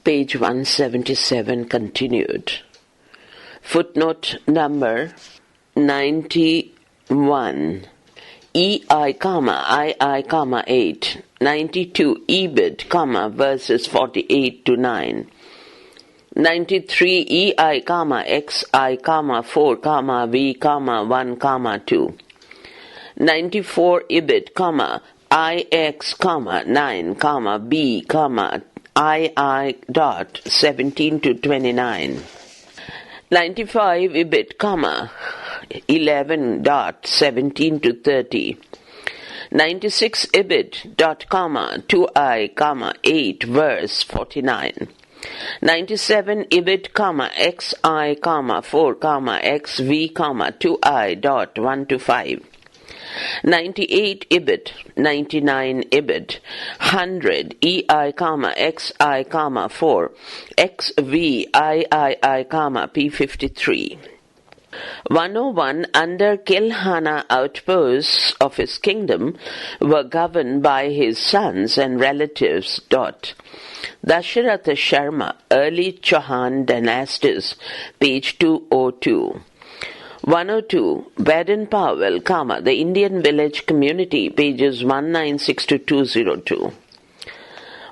Page 177 continued. Footnote number 91. EI, II, 8. 92. EBIT, verses 48 to 9. 93. EI, XI, 4, V, 1, 2. 94. EBIT, IX, 9, B, II dot 17 to 29. 95. EBIT, 11 dot 17 to 30. 96. EBIT dot 2I, 8 verse 49. 97. EBIT, XI, 4, XV, 2I dot 1 to 5. 98. EBIT. 99. EBIT. 100. EI, XI, 4, XV, III, P53. 101. Under Kilhana, outposts of his kingdom were governed by his sons and relatives. Dasharatha Sharma, Early Chauhan Dynasties, page 202. 102. Baden-Powell, The Indian Village Community, pages 196 to 202.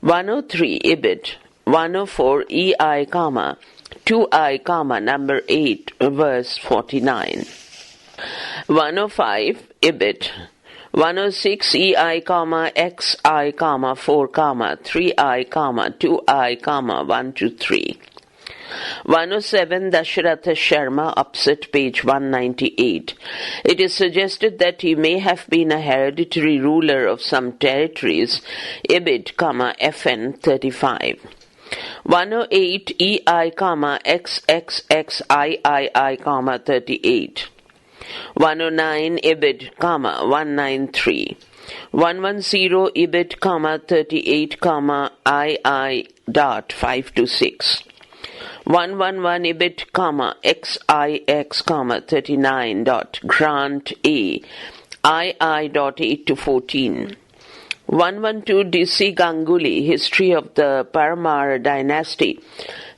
103. EBIT. 104. EI, 2I, number 8, verse 49. 105. EBIT. 106. EI, XI, 4, 3I, 2I, 1 to 3. 107. Dasharatha Sharma, opposite page 198. It is suggested that he may have been a hereditary ruler of some territories. EBIT, FN 35. 108. EI, XXXIII, 38. 109. EBIT, 193. 110. EBIT, 38, II dot 5 to 6. 111. EBIT, XIX, 39 dot grant A, II dot 8 to 14. 112. D.C. Ganguly, History of the Parmar Dynasty,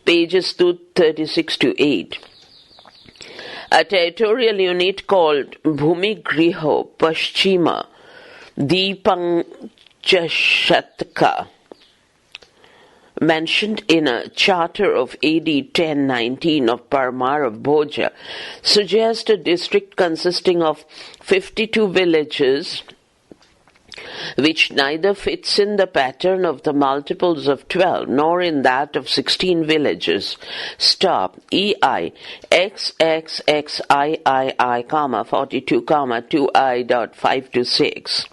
pages 236 to 8. A territorial unit called Bhumigriho Paschima Deepanchashatka, mentioned in a charter of AD 1019 of Parmar of Bhoja, suggests a district consisting of 52 villages, which neither fits in the pattern of the multiples of 12 nor in that of 16 villages. Stop. EI, XXXIII, 42, 2I dot 5 to 6.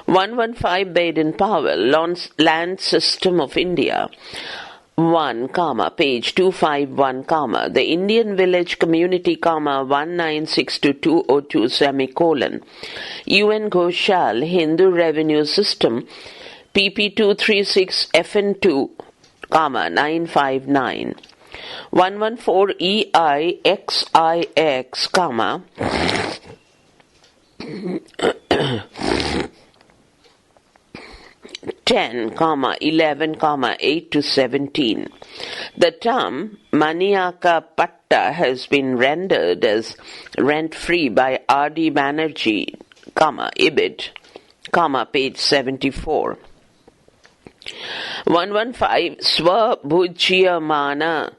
115. Baden-Powell, Land System of India, 1, page 251, the Indian Village Community, 196 to 202, semicolon. UN Ghoshal, Hindu Revenue System, pp 236, FN2, 959. 114. EI, XIX, 10, 11, 8 to 17. The term Maniaka Patta has been rendered as rent-free by R.D. Banerjee, IBIT, page 74. 115. Swabhujyamana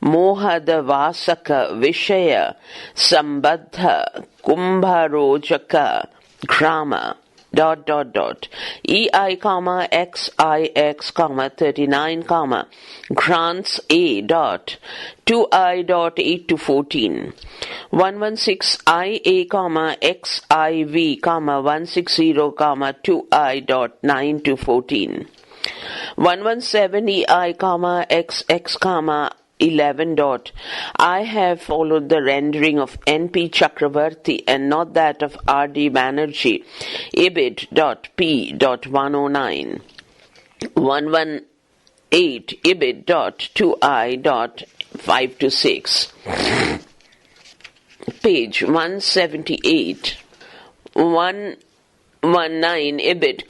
Mohada Vasaka Vishaya Sambadha Kumbharojaka Grama EI, XIX, 39, grants A dot 2I dot 8 to 14. 116. IA, XIV, 160, 2I dot 9 to 14. 117. EI, XX, 11 dot. I have followed the rendering of N.P. Chakravarti and not that of R.D. Banerjee. IBIT dot P dot 109. 118. IBIT dot 2I dot 5 to 6. Page 178. 119 IBIT,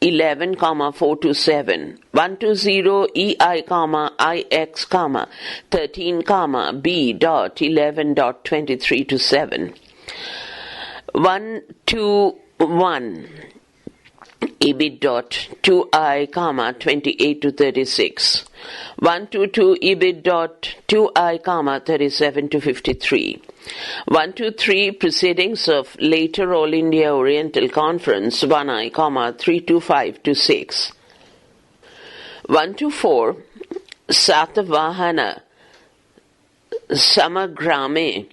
11, 427. 120 EI, IX, 13, B dot 11.23 to 7. 121 EBIT dot 2I, 28 to 36. 122 EBIT dot 2I, 37 to 53. 123 Proceedings of Later All India Oriental Conference 1I, 325 to 6. 124 Satavahana Samagrame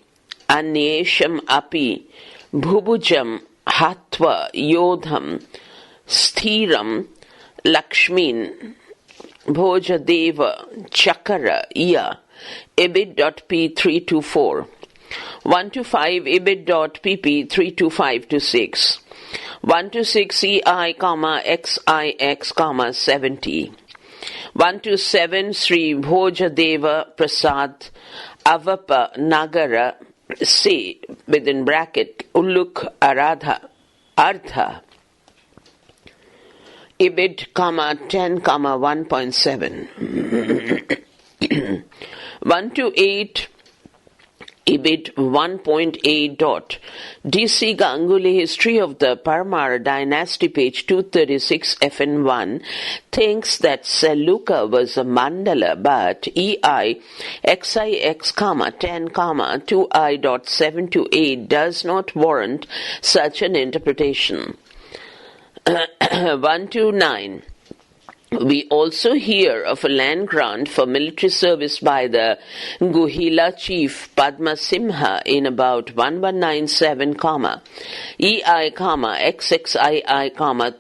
Anyesham Api Bhubujam Hatva Yodham Sthiram Lakshmin Bhojadeva Chakara Ya IBIT.P 324. 125 IBIT.PP 325 to 6. 126 EI, XIX, 70. 127 Sri Bhojadeva Prasad Avapa Nagara C within bracket Ulluk Aradha Artha IBIT, 10, 1.7. 128 IBIT 1.8 dot DC Ganguly History of the Parmar Dynasty page 236 FN1 thinks that Seluka was a mandala but EI XIX, 10, 2I.7 to 8 does not warrant such an interpretation. 129 We also hear of a land grant for military service by the Guhila chief Padma Simha in about 1197, EI, XXII,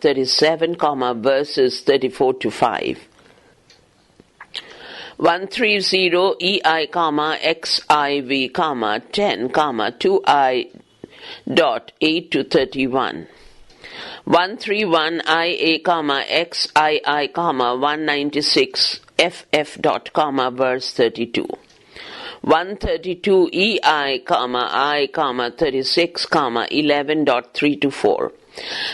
37, verses 34 to 5. 130 EI, XIV, 10, 2I.8 to 31. 131 IA, XII, 196 FF dot, verse 32. 132 EI, I, 36, 11.3 to 4.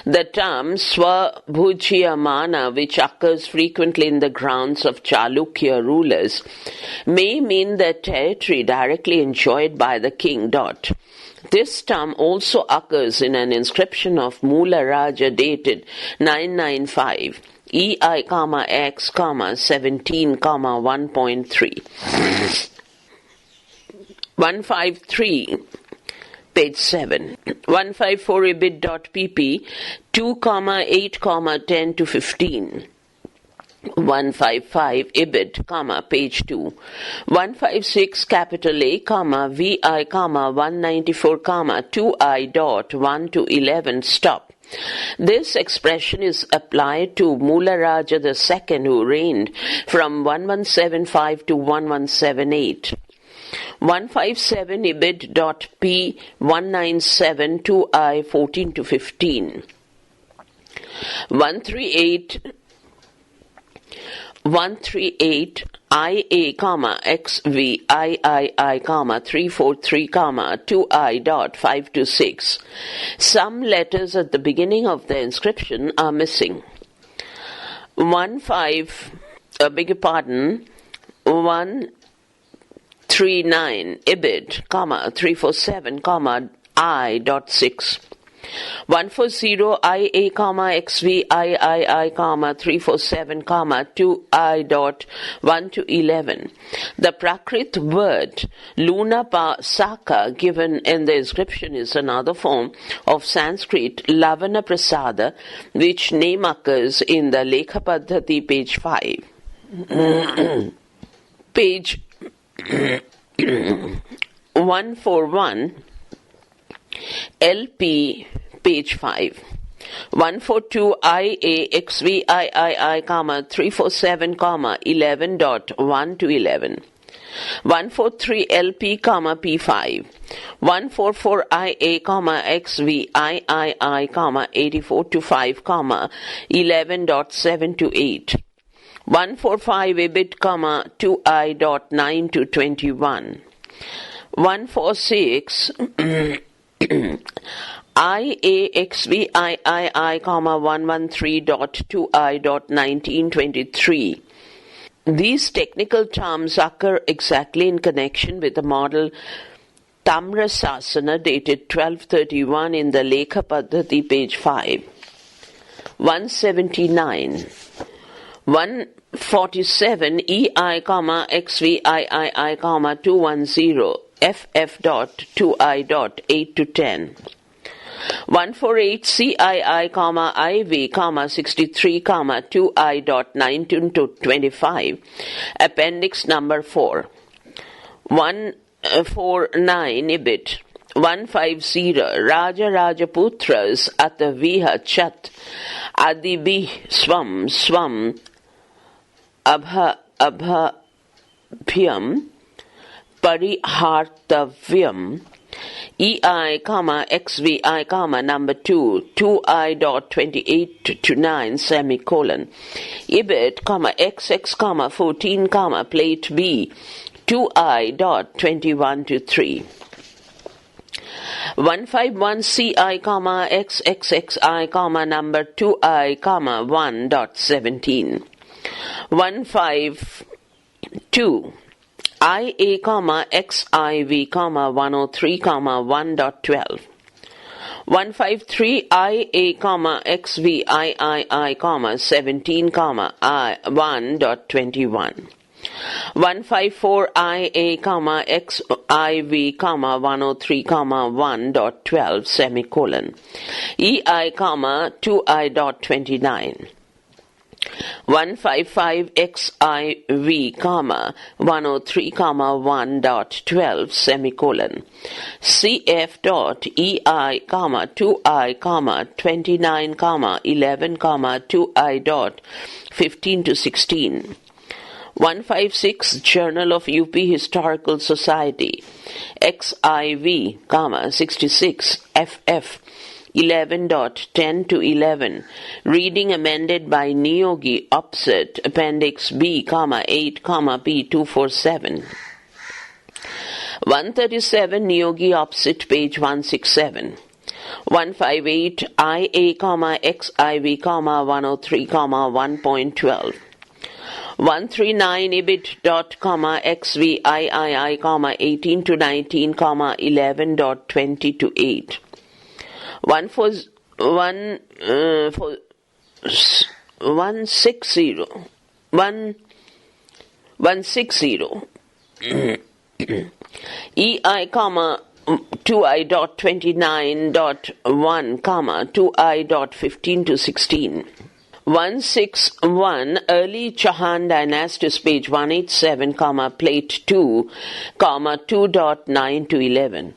The term Swabhujyamana, which occurs frequently in the grounds of Chalukya rulers, may mean the territory directly enjoyed by the king. This term also occurs in an inscription of Mula Raja dated 995, EI, X, 17, 1.3. 153, page 7. 154 IBIT.PP 2, 8, 10 to 15. 155 IBIT, page 2. 156 capital A, VI, 194, 2I dot 1 to 11 stop. This expression is applied to Mula Raja II, who reigned from 1175 to 1178. 157 IBIT.P 197 2I 14 to 15. 138 IA, XVI, III, 343, 2I dot 5 to 6. Some letters at the beginning of the inscription are missing. 139 IBIT, 347, I dot 6. 140 IA, XVI, III, 347, 2I dot 1 to 11. The Prakrit word Luna Saka given in the inscription is another form of Sanskrit Lavana Prasada, which name occurs in the Lekha Paddhati, page 5. Page 141 LP, page 5. 142 IA, XVI, III, 347, 11.1 to 11. 143 LP, P5. 144 IA, XVI, III, 84 to 5, 11.7 to 8. 145 IBIT, 2I.9 to 21. 146 IAXVIII, 113.2I.1923. These technical terms occur exactly in connection with the model Tamrasasana dated 1231 in the Lekha Paddhati, page 5. 179. 147 EI, XVIII, 210 FF dot 2I dot 8 to 10. 148 CII, IV, 63, 2I dot 19 to 25. Appendix number 4. 149 Ibid. 150 Raja Rajaputras Ataviha Chat Adibhi Swam Abhabhyam Parihartavyam EI, XVI, number 2, 2I.28 to 9, semicolon. Ibid, XX, 14, plate B, 2I.21 to 3. 151 CI, XXXI, number 2I, 1.17. 152 IA, XIV, 103, 1.12. 153 IA, XVIII, 17, I 1.21. 154 IA, XIV, 103, 1.12, semicolon. EI, 2I.29. 155 XIV, 103, 1.12, semicolon. CF dot EI, 2I, 29, 11, 2I dot 15 to 16. 156 Journal of UP Historical Society, XIV, 66, FF, 11.10 to 11, reading amended by Niyogi, opposite, Appendix B, 8, P247. 137 Niyogi, opposite, page 167. 158 IA, XIV, 103, 1.12. 139 Ibid dot, XVIII, 18 to 19, 11.20 to 8. 160 EI, 2I.29.1, 2I.15 to 16. 161 Early Chauhan Dynasties, page 187, plate 2, 2.9 to 11.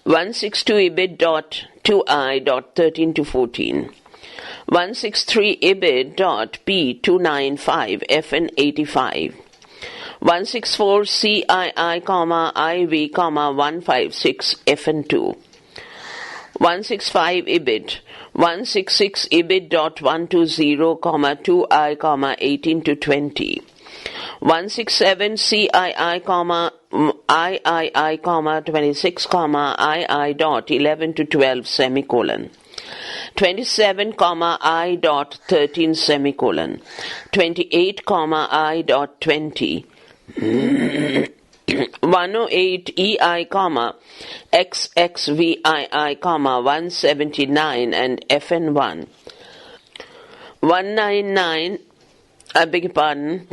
162 Ibid dot 2I dot 13 to 14. 163 Ibid dot P 295 FN 85. 164 CII, IV, 156 FN 2. 165 Ibid. 166 Ibid dot 120, 2I, 18 to 20. 167 CII, III, 26, II dot 11 to 12, semicolon. 27, I dot 13, semicolon. 28, I dot 20. 108 EI, XXVII, 179 and FN1. 199, I beg your pardon,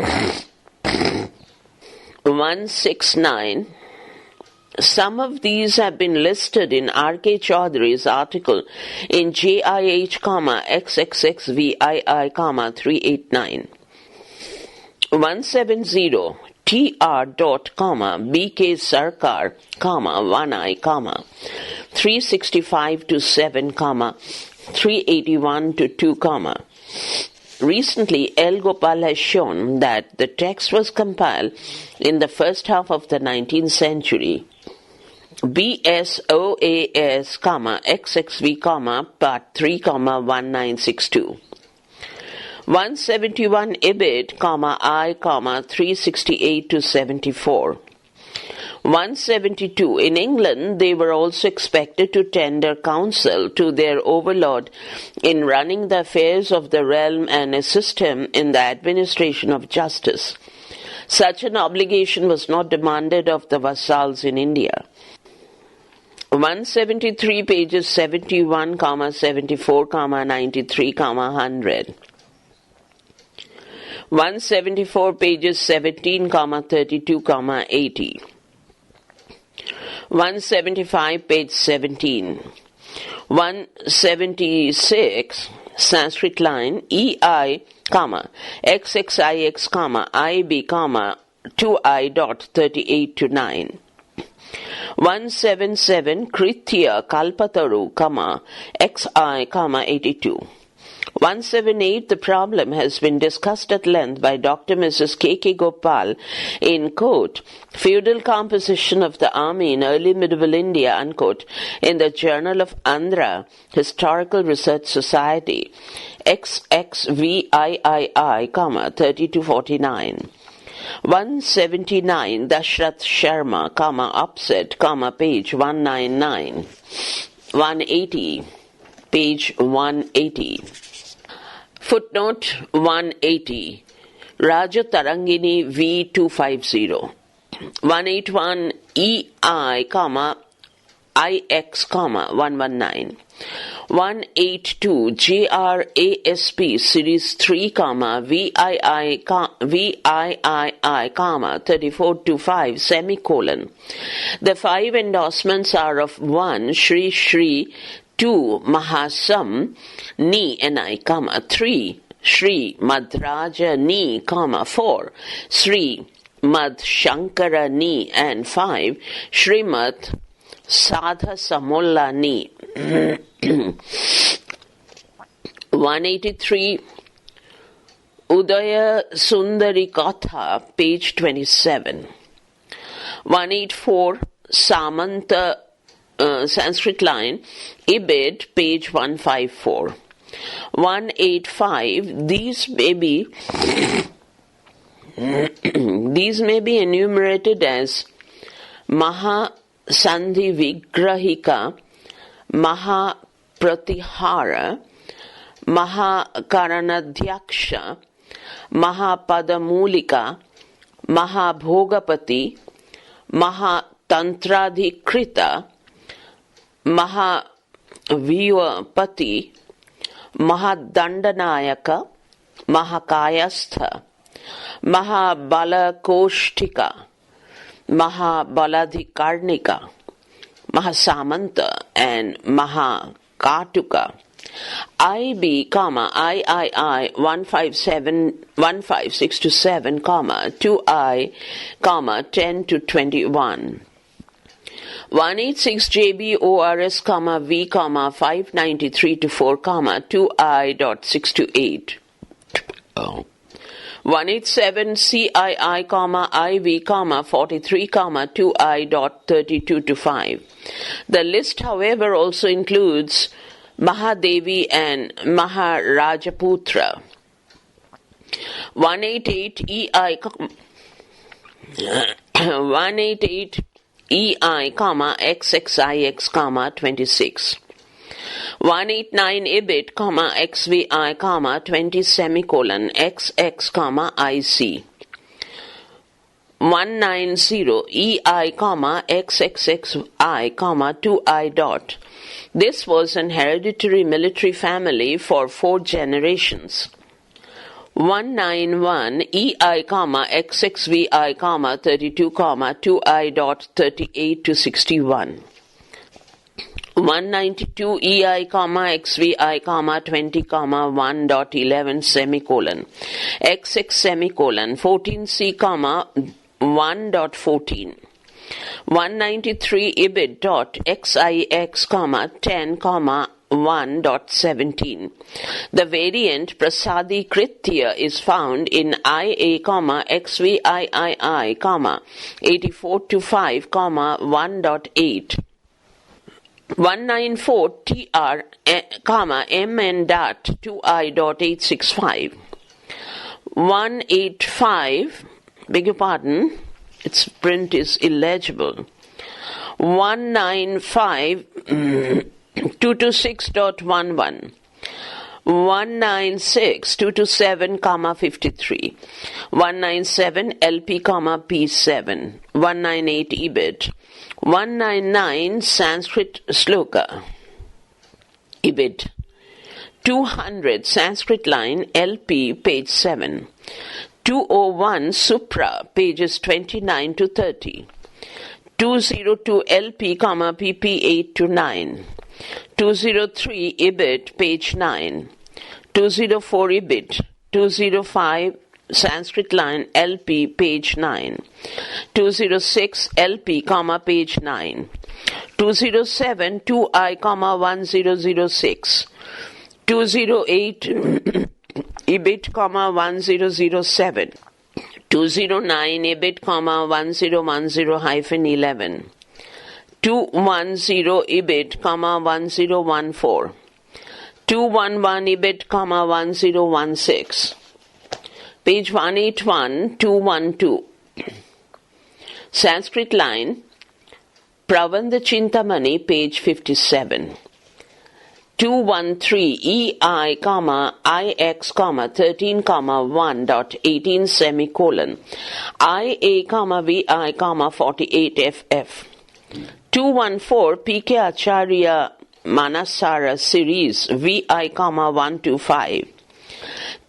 169. Some of these have been listed in R.K. Chaudhary's article in JIH, XXXVII, 389. 170 TR dot, BK Sarkar, 1I, 365 to 7, 381 to 2, Recently, L. Gopal has shown that the text was compiled in the first half of the 19th century. BSOAS, XXV, part 3, 1962. 171 Ibid, I, 368 to 74. 172. In England, they were also expected to tender counsel to their overlord in running the affairs of the realm and assist him in the administration of justice. Such an obligation was not demanded of the vassals in India. 173, pages 71, 74, 93, 100. 174, pages 17, 32, 80. 175, page 17. 176, Sanskrit line, EI, XXIX, IB, 2I dot 38 to 9. 177, Kritya Kalpataru, XI, 82. 178, the problem has been discussed at length by Dr. Mrs. K.K. Gopal in, quote, Feudal Composition of the Army in Early Medieval India, unquote, in the Journal of Andhra Historical Research Society, XXVIII, 30-49. 179, Dashrath Sharma, upset, page 199. 180, page 180. Footnote 180, Raja Tarangini V250. 181, EI, IX, 119. 182, JRASP Series 3, VII, 34-5, semicolon. The 5 endorsements are of 1, Shri Shri, 2, Mahasam, Ni, Ni, 3, Shri Madraja Ni, 4, Sri Mad Shankara Ni, and 5, Srimad Sadha Samolla Ni. 183, Udaya Sundari Katha, page 27. 184, Samanta, Sanskrit line, Ibid, page 154. 185, these may be enumerated as Maha Sandhi Vigrahika, Maha Pratihara, Maha Karanadhyaksha, Maha Padamulika, Maha Bhogapati, Maha Tantradhikrita, Maha Vivapati, Maha Dandanayaka, Maha Kayastha, Maha Balakostika, Maha Baladhikarnika, Maha Samanta, and Maha Katuka. IB, III, 156 to 7, 2I, 10 to 21. 186 JBORS, V, 593 to 4, 2I dot 6 to 8. 187 CII, IV, 43, 2I dot 32 to 5. The list, however, also includes Mahadevi and Maharajaputra. 188 EI, 188 EI, XXIX, 26. 189 IBIT, XVI, 20 semicolon, XX, IC. 190 EI, XXXI, 2I dot. This was an hereditary military family for 4 generations. 191 EI, XXVI, 32, 2I dot 38 to 61. 192 EI, XVI, 20, 1.11 semicolon, XX semicolon, 14C, 1.14. 193 IBID dot XIX, 10, 1.17. The variant Prasadi Kritya is found in IA, XVIII, 84 to 5, 1.8. 194 TR, MN dot 2I dot 865. 185, beg your pardon, Its print is illegible. 195.226.11. 196.227, 53. 197 LP, P7. 198 Ibid. 199 Sanskrit Sloka. Ibid. 200 Sanskrit line LP, page 7. 201 Supra, pages 29 to 30. 202 LP, PP 8 to 9. 203 Ibid, page 9. 204 Ibid. 205 Sanskrit line LP, page 9. 206 LP, page 9. 207 2I, 1006. 208 Ibid, 1007. 209 Ibid, 1010-11. 210 Ibid, 1014. 211 Ibid, 1016. Page 181, 212. Sanskrit line, Pravanda Chintamani, page 57. 213 EI, IX, 13, 1.18, semicolon. IA, VI, 48 FF. 214 PK Acharya Manasara series, VI, 125.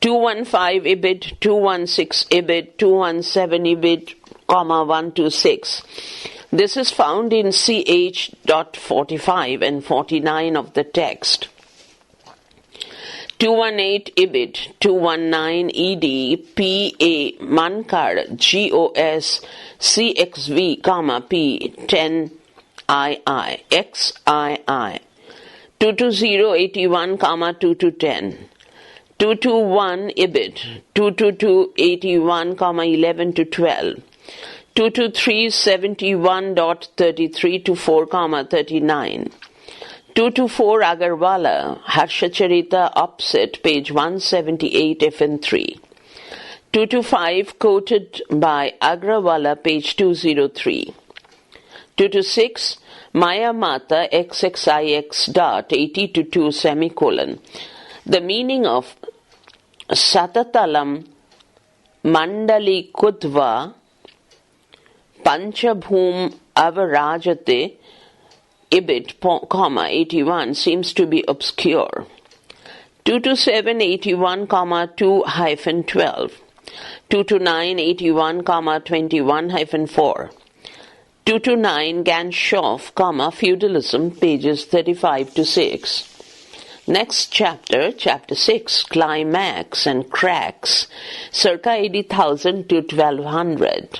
215 Ibid, 216 Ibid, 217 Ibid, 126. This is found in CH.45 and 49 of the text. 218 Ibid, 219 ED, PA Mankar, GOS, CXV, P, 10 II, XII. 220 81, 210. 221 Ibid, 222 81, 11 to 12. 223 71.33 to 4, 39. 224 Agarwala, Harshacharita, Upset, page 178 FN3. 225 quoted by Agrawala, page 203. 226 Maya Mata XXIX dot 80 to 2 semicolon. The meaning of Satatalam Mandali Kutva Panchabhum Avarajate Ibid, 81 seems to be obscure. 227 81, 2-12. 229 81, 21-4. 229 Ganshoff, Feudalism, pages 35 to 6. Next chapter, chapter 6, Climax and Cracks, circa 80,000 to 1200.